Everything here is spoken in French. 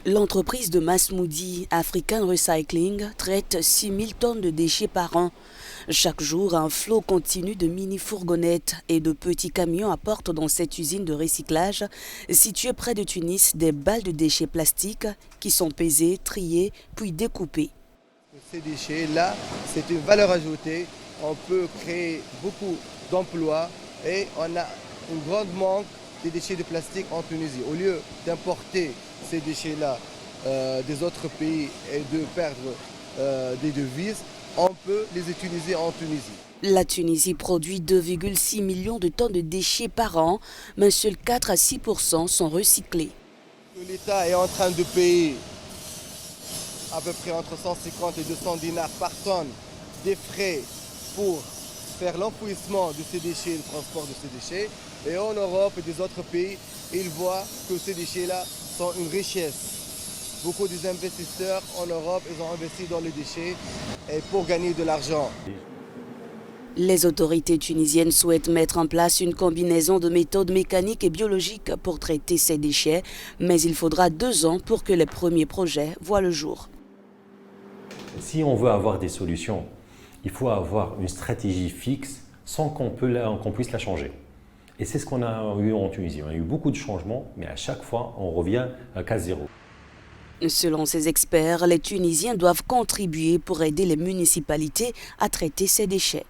L'entreprise de Masmoudi African Recycling traite 6 000 tonnes de déchets par an. Chaque jour, un flot continu de mini-fourgonnettes et de petits camions apportent dans cette usine de recyclage située près de Tunis des balles de déchets plastiques qui sont pesées, triées puis découpées. Ces déchets-là, c'est une valeur ajoutée. On peut créer beaucoup d'emplois et on a un grand manque des déchets de plastique en Tunisie. Au lieu d'importer ces déchets-là des autres pays et de perdre des devises, on peut les utiliser en Tunisie. La Tunisie produit 2,6 millions de tonnes de déchets par an, mais seuls 4 à 6% sont recyclés. L'État est en train de payer à peu près entre 150 et 200 dinars par tonne des frais pour faire l'enfouissement de ces déchets, le transport de ces déchets. Et en Europe et des autres pays, ils voient que ces déchets-là sont une richesse. Beaucoup des investisseurs en Europe, ils ont investi dans les déchets et pour gagner de l'argent. Les autorités tunisiennes souhaitent mettre en place une combinaison de méthodes mécaniques et biologiques pour traiter ces déchets, mais il faudra 2 ans pour que les premiers projets voient le jour. Si on veut avoir des solutions, il faut avoir une stratégie fixe sans qu'on puisse la changer. Et c'est ce qu'on a eu en Tunisie. On a eu beaucoup de changements, mais à chaque fois, on revient à case zéro. Selon ces experts, les Tunisiens doivent contribuer pour aider les municipalités à traiter ces déchets.